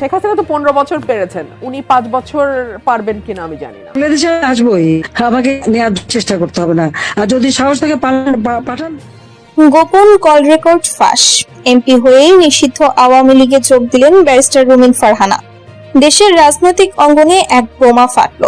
শেখ হাসিনা তো 15 বছর পেরেছেন, উনি 5 বছর পারবেন কিনা আমি জানি না। বাংলাদেশে আসবোই, আমাকে নেওয়ার চেষ্টা করতে হবে না, আর যদি সাহস থেকে পাঠান। গোপন কল রেকর্ড ফাঁস, এমপি হয়েই নিষিদ্ধ আওয়ামী লীগে যোগ দিলেন ব্যারিস্টার রুমিন ফারহানা। দেশের রাজনৈতিক অঙ্গনে এক বোমা ফাটল।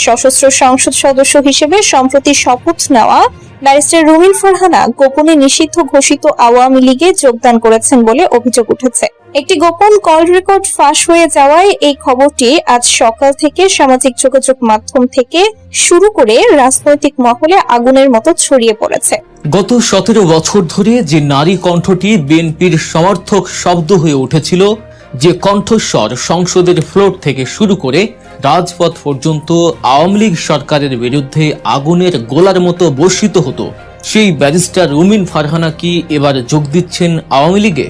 সশস্ত্র সংসদ সদস্য হিসেবে সম্প্রতি শপথ নেওয়া ব্যারিস্টার রুমিন ফারহানা গোপনে নিষিদ্ধ ঘোষিত আওয়ামী লীগে যোগদান করেছেন বলে অভিযোগ উঠেছে। একটি গোপন কল রেকর্ড ফাঁস হয়ে যাওয়ায় এই খবরটি আজ সকাল থেকে সামাজিক যোগাযোগ মাধ্যম থেকে শুরু করে রাজনৈতিক মহলে আগুনের মতো ছড়িয়ে পড়েছে। গত 17 বছর ধরে যে নারী কণ্ঠটি বিএনপির সমর্থক শব্দ হয়ে উঠেছিল, যে কণ্ঠস্বর সংসদের ফ্লোর থেকে শুরু করে রাজপথ পর্যন্ত আওয়ামী লীগ সরকারের বিরুদ্ধে আগুনের গোলার মতো বর্ষিত হতো, সেই ব্যারিস্টার রুমিন ফারহানা কি এবার যোগ দিচ্ছেন আওয়ামী লীগে?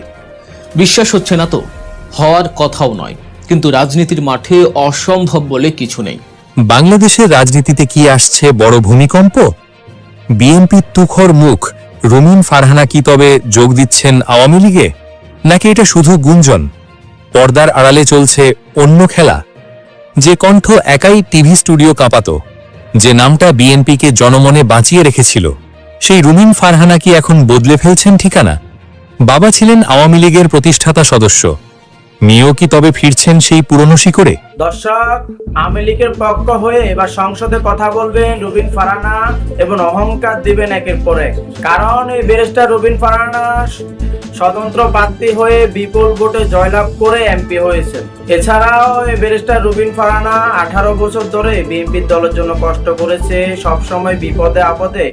বিশ্বাস হচ্ছে না তো, হওয়ার কথাও নয়, কিন্তু রাজনীতির মাঠে অসম্ভব বলে কিছু নেই। বাংলাদেশের রাজনীতিতে কি আসছে বড় ভূমিকম্প? বিএনপির তুখর মুখ রুমিন ফারহানা কি তবে যোগ দিচ্ছেন আওয়ামী লীগে, নাকি এটা শুধু গুঞ্জন? পর্দার আড়ালে চলছে অন্য খেলা। যে কণ্ঠ একাই টিভি স্টুডিও কাঁপাত, যে নামটা বিএনপিকে জনমনে বাঁচিয়ে রেখেছিল, সেই রুমিন ফারহানা কি এখন বদলে ফেলছেন ঠিকানা? বাবা ছিলেন আওয়ামী লীগের প্রতিষ্ঠাতা সদস্য, মেয়েও কি তবে ফিরছেন সেই পুরনো শিকড়ে? দর্শক, আওয়ামী লীগের পক্ষ হয়ে এবার সংসদে কথা বলবেন রুবিন ফারহানা এবং অহংকার দিবেন একের পর এক। কারণ এই ব্যারিস্টার রুবিন ফারহানা স্বতন্ত্র প্রার্থী হয়ে বিপুল ভোটে জয়লাভ করে এমপি হয়েছেন। এছাড়াও এই ব্যারিস্টার রুবিন ফারহানা 18 বছর ধরে বিএনপির দলের জন্য কষ্ট করেছে। সবসময় বিপদে আপদে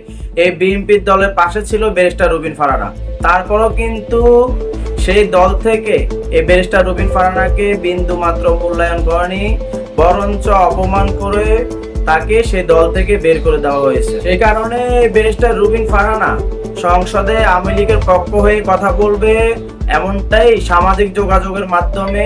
এই বিএনপির দলের পাশে ছিল ব্যারিস্টার রুবিন ফারহানা। তারপরও কিন্তু সেই দল থেকে এই ব্যারিস্টার রুবিন ফারহানাকে বিন্দু মাত্র মূল্যায়ন করেনি, বরঞ্চ অপমান করে তাকে সেই দল থেকে বের করে দেওয়া হয়েছে। সেই কারণে ব্যারিস্টার রুবিন ফারহানা সংসদে আওয়ামী লীগের পক্ষ হয়ে কথা বলবে, এমনটাই সামাজিক যোগাযোগের মাধ্যমে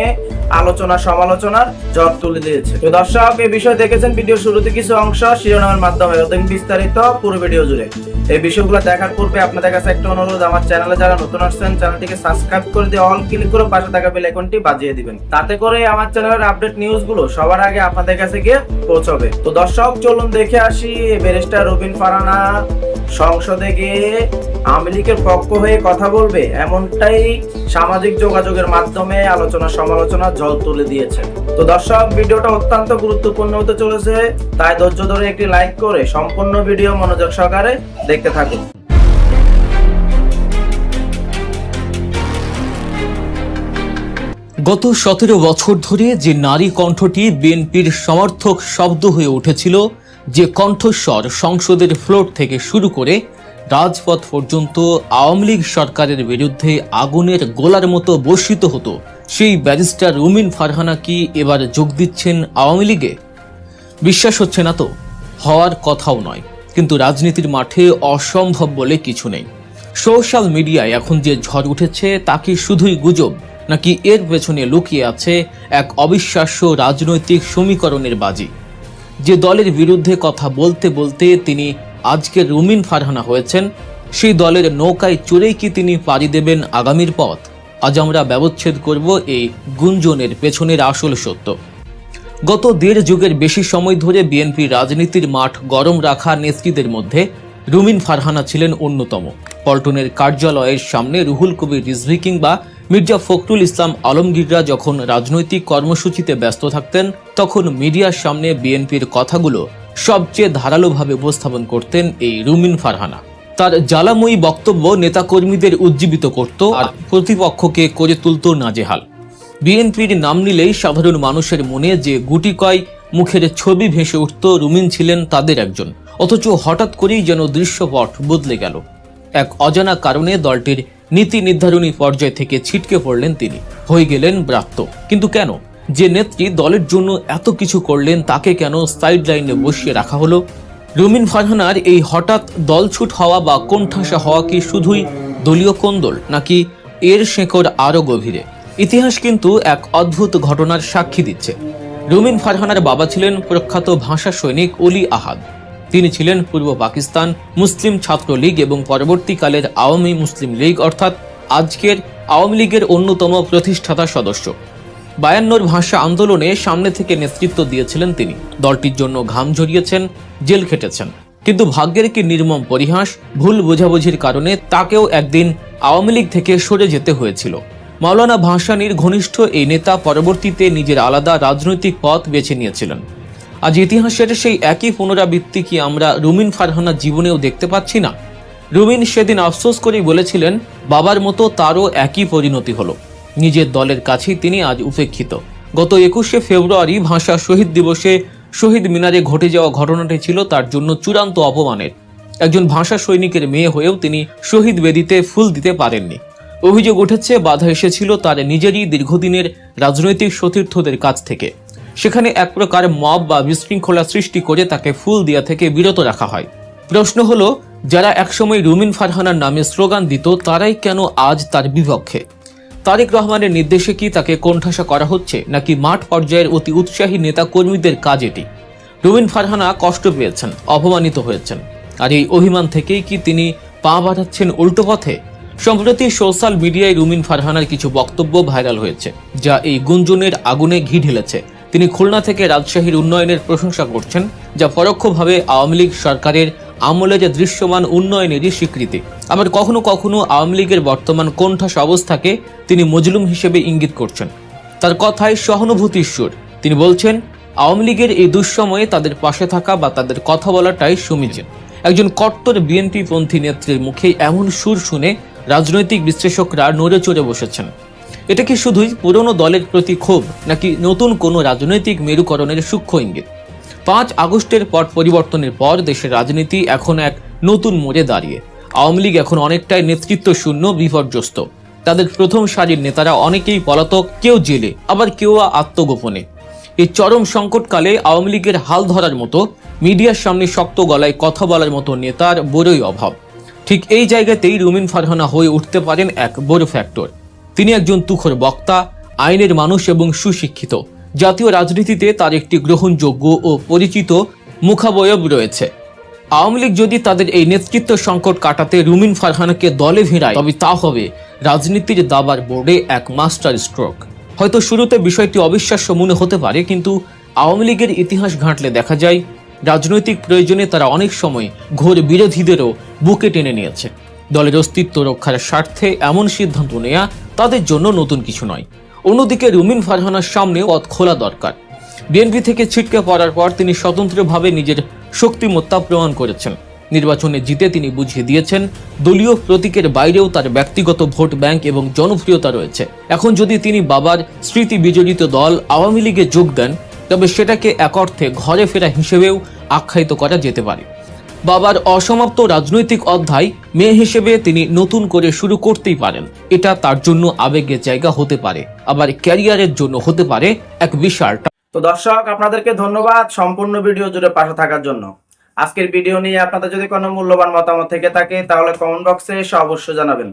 আলোচনা সমালোচনার জট তুলে দিয়েছে। তো দর্শক, এই বিষয় দেখেছেন ভিডিও শুরুতে কিছু অংশ, শিরোনামের মাধ্যমে বিস্তারিত পুরো ভিডিও জুড়ে। এই বিষয়গুলো দেখার পূর্বে আপনাদের কাছে একটা অনুরোধ, আমার চ্যানেলে যারা নতুন আসছেন চ্যানেলটিকে সাবস্ক্রাইব করে দিয়ে অল ক্লিক করে পাশে থাকা বেল আইকনটি বাজিয়ে দিবেন, তাতে করে আমার চ্যানেলের আপডেট নিউজগুলো সবার আগে আপনাদের কাছে গিয়ে পৌঁছবে। তো দর্শক, চলুন দেখে আসি ব্যারিস্টার রুবিন ফারহানা সংসদে গিয়ে আওয়ামী লীগের পক্ষ হয়ে কথা বলবে, এমনটাই সামাজিক যোগাযোগের মাধ্যমে আলোচনা সমালোচনা জল তুলে দিয়েছে। তো দর্শক, ভিডিওটা অত্যন্ত গুরুত্বপূর্ণ হতে চলেছে, তাই ধৈর্য ধরে একটি লাইক করে সম্পূর্ণ ভিডিও মনোযোগ সহকারে দেখতে থাকুন। গত 17 বছর ধরে যে নারী কণ্ঠটি বিএনপির সমর্থক শব্দ হয়ে উঠেছিল, যে কণ্ঠস্বর সংসদের ফ্লোর থেকে শুরু করে রাজপথ পর্যন্ত আওয়ামী লীগ সরকারের বিরুদ্ধে আগুনের গোলার মতো বর্ষিত হতো, সেই ব্যারিস্টার রুমিন ফারহানা কি এবার যোগ দিচ্ছেন আওয়ামী লীগে? বিশ্বাস হচ্ছে না তো, হওয়ার কথাও নয়, কিন্তু রাজনীতির মাঠে অসম্ভব বলে কিছু নেই। সোশ্যাল মিডিয়ায় এখন যে ঝড় উঠেছে তা কি শুধুই গুজব, নাকি এর পেছনে লুকিয়ে আছে এক অবিশ্বাস্য রাজনৈতিক সমীকরণের বাজি? যে দলের বিরুদ্ধে কথা বলতে বলতে তিনি আজকে রুমিন ফারহানা হয়েছেন, সেই দলের নৌকায় চড়েই কি তিনি পাড়ি দেবেন আগামীর পথ? আজ আমরা ব্যবচ্ছেদ করব এই গুঞ্জনের পেছনের আসল সত্য। গত 1.5 যুগের বেশি সময় ধরে বিএনপির রাজনীতির মাঠ গরম রাখা নেত্রীদের মধ্যে রুমিন ফারহানা ছিলেন অন্যতম। পল্টনের কার্যালয়ের সামনে রুহুল কবির রিজভী কিংবা মির্জা ফখরুল ইসলাম আলমগীররা যখন রাজনৈতিক কর্মসূচিতে ব্যস্ত থাকতেন, তখন মিডিয়ার সামনে বিএনপির কথাগুলো সবচেয়ে ধারালোভাবে উপস্থাপন করতেন এই রুমিন ফারহানা। তার জ্বালাময়ী বক্তব্য নেতাকর্মীদের উজ্জীবিত করত আর প্রতিপক্ষকে করে তুলত নাজেহাল। বিএনপির নাম নিলেই সাধারণ মানুষের মনে যে গুটিকয় মুখের ছবি ভেসে উঠত, রুমিন ছিলেন তাদের একজন। অথচ হঠাৎ করেই যেন দৃশ্যপট বদলে গেল। এক অজানা কারণে দলটির নীতি নির্ধারণী পর্যায় থেকে ছিটকে পড়লেন তিনি, হয়ে গেলেন ব্রাত্য। কিন্তু কেন? যে নেত্রী দলের জন্য এত কিছু করলেন, তাকে কেন সাইড লাইনে বসিয়ে রাখা হলো? রুমিন ফারহানার এই হঠাৎ দলছুট হওয়া বা কোণঠাসা হওয়া কি শুধুই দলীয় কোন্দল, নাকি এর শেকড় আরো গভীরে? ইতিহাস কিন্তু এক অদ্ভুত ঘটনার সাক্ষী দিচ্ছে। রুমিন ফারহানার বাবা ছিলেন প্রখ্যাত ভাষা সৈনিক অলি আহাদ। তিনি ছিলেন পূর্ব পাকিস্তান মুসলিম ছাত্র লীগ এবং পরবর্তীকালের আওয়ামী মুসলিম লীগ অর্থাৎ আজকের আওয়ামী লীগের অন্যতম প্রতিষ্ঠাতা সদস্য। 52 ভাষা আন্দোলনে সামনে থেকে নেতৃত্ব দিয়েছিলেন তিনি। দলটির জন্য ঘাম ঝরিয়েছেন, জেল খেটেছেন। কিন্তু ভাগ্যের কি নির্মম পরিহাস, ভুল বোঝাবুঝির কারণে তাকেও একদিন আওয়ামী লীগ থেকে সরে যেতে হয়েছিল। মাওলানা ভাসানীর ঘনিষ্ঠ এই নেতা পরবর্তীতে নিজের আলাদা রাজনৈতিক পথ বেছে নিয়েছিলেন। আজ ইতিহাসের সেই একই পুনরাবৃত্তি কি আমরা রুমিন ফারহানার জীবনেও দেখতে পাচ্ছি না? রুমিন সেদিন আফসোস করেই বলেছিলেন, বাবার মতো তারও একই পরিণতি হলো। নিজের দলের কাছেই তিনি আজ উপেক্ষিত। গত 21শে ফেব্রুয়ারি ভাষা শহীদ দিবসে শহীদ মিনারে ঘটে যাওয়া ঘটনাটি ছিল তার জন্য চূড়ান্ত অপমানের। একজন ভাষা সৈনিকের মেয়ে হয়েও তিনি শহীদ বেদিতে ফুল দিতে পারেননি। অভিযোগ উঠেছে বাধা এসেছিল তার নিজেরই দীর্ঘদিনের রাজনৈতিক সতীর্থদের কাছ থেকে। সেখানে এক প্রকার মব বা বিশৃঙ্খলা সৃষ্টি করে তাকে ফুল দেওয়া থেকে বিরত রাখা হয়। প্রশ্ন হলো, যারা একসময় রুমিন ফারহানার নামে স্লোগান দিত তারাই কেন আজ তার বিপক্ষে? তারেক রহমানের নির্দেশে কি তাকে কোণঠাসা করা হচ্ছে, নাকি মাঠ পর্যায়ের অতি উৎসাহী নেতা কর্মীদের কাজ এটি? রুমিন ফারহানা কষ্ট পেয়েছেন, অপমানিত হয়েছেন, আর এই অভিমান থেকেই কি তিনি পা বাড়াচ্ছেন উল্টো পথে? সম্প্রতি সোশ্যাল মিডিয়ায় রুমিন ফারহানার কিছু বক্তব্য ভাইরাল হয়েছে, যা এই গুঞ্জনের আগুনে ঘি ঢেলেছে। তিনি খুলনা থেকে রাজশাহীর উন্নয়নের প্রশংসা করছেন, যা পরোক্ষভাবে আওয়ামী লীগ সরকারের আমলে যে দৃশ্যমান উন্নয়নেরই স্বীকৃতি। আবার কখনো কখনো আওয়ামী লীগের বর্তমান কোণঠাসা অবস্থাকে তিনি মজলুম হিসেবে ইঙ্গিত করছেন। তার কথায় সহানুভূতির সুর। তিনি বলছেন, আওয়ামী লীগের এই দুঃসময়ে তাদের পাশে থাকা বা তাদের কথা বলাটাই সমীচীন। একজন কট্টর বিএনপি পন্থী নেত্রীর মুখে এমন সুর শুনে রাজনৈতিক বিশ্লেষকরা নড়ে চড়ে বসেছেন। এটা কি শুধুই পুরনো দলের প্রতি ক্ষোভ, নাকি নতুন কোনো রাজনৈতিক মেরুকরণের সূক্ষ্ম ইঙ্গিত? 5 আগস্টের পট পরিবর্তনের পর দেশের রাজনীতি এখন এক নতুন মোড়ে দাঁড়িয়ে। আওয়ামী লীগ এখন অনেকটাই নেতৃত্ব শূন্য, বিপর্যস্ত। তাদের প্রথম সারির নেতারা অনেকেই পলাতক, কেউ জেলে, আবার কেউ আত্মগোপনে। এই চরম সংকটকালে আওয়ামী লীগের হাল ধরার মতো, মিডিয়ার সামনে শক্ত গলায় কথা বলার মতো নেতার বড়ই অভাব। ঠিক এই জায়গাতেই রুমিন ফারহানা হয়ে উঠতে পারেন এক বড় ফ্যাক্টর। তিনি একজন তুখোর বক্তা, আইনের মানুষ এবং সুশিক্ষিত। জাতীয় রাজনীতিতে তার একটি গ্রহণযোগ্য ও পরিচিত মুখাবয়ব রয়েছে। আওয়ামী লীগ যদি তাদের এই নেতৃত্ব সংকট কাটাতে রুমিন ফারহানাকে দলে ভিড়ায়, তবে তা হবে রাজনীতির দাবার বোর্ডে এক মাস্টার স্ট্রোক। হয়তো শুরুতে বিষয়টি অবিশ্বাস্য মনে হতে পারে, কিন্তু আওয়ামী লীগের ইতিহাস ঘাঁটলে দেখা যায় রাজনৈতিক প্রয়োজনে তারা অনেক সময় ঘোর বিরোধীদেরও বুকে টেনে নিয়েছে। দলের অস্তিত্ব রক্ষার স্বার্থে এমন সিদ্ধান্ত নেওয়া তাদের জন্য নতুন কিছু নয়। অন্যদিকে রুমিন ফারহানার সামনে পথ খোলা দরকার। বিএনপি থেকে ছিটকে পড়ার পর তিনি স্বতন্ত্রভাবে নিজের শক্তিমত্তা প্রমাণ করেছেন। নির্বাচনে জিতে তিনি বুঝিয়ে দিয়েছেন দলীয় প্রতীকের বাইরেও তার ব্যক্তিগত ভোট ব্যাংক এবং জনপ্রিয়তা রয়েছে। এখন যদি তিনি বাবার স্মৃতি বিজড়িত দল আওয়ামী লীগে যোগ দেন, তবে সেটাকে এক অর্থে ঘরে ফেরা হিসেবেও আখ্যায়িত করা যেতে পারে। বাবার অসমাপ্ত রাজনৈতিক অধ্যায় মেয়ে হিসেবে তিনি নতুন করে শুরু করতেই পারেন। এটা তার জন্য আবেগের জায়গা হতে পারে, আবার ক্যারিয়ারের জন্য হতে পারে এক বিশাল। তো দর্শক, আপনাদেরকে ধন্যবাদ সম্পূর্ণ ভিডিও জুড়ে পাশে থাকার জন্য। আজকের ভিডিও নিয়ে আপনাদের যদি কোনো মূল্যবান মতামত থেকে থাকে তাহলে কমেন্ট বক্সে এসে অবশ্যই জানাবেন।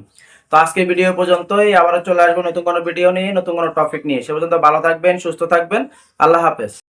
তো আজকের ভিডিও পর্যন্তই, আবারও চলে আসবো নতুন কোনো ভিডিও নিয়ে, নতুন কোনো টপিক নিয়ে। সে পর্যন্ত ভালো থাকবেন, সুস্থ থাকবেন। আল্লাহ হাফেজ।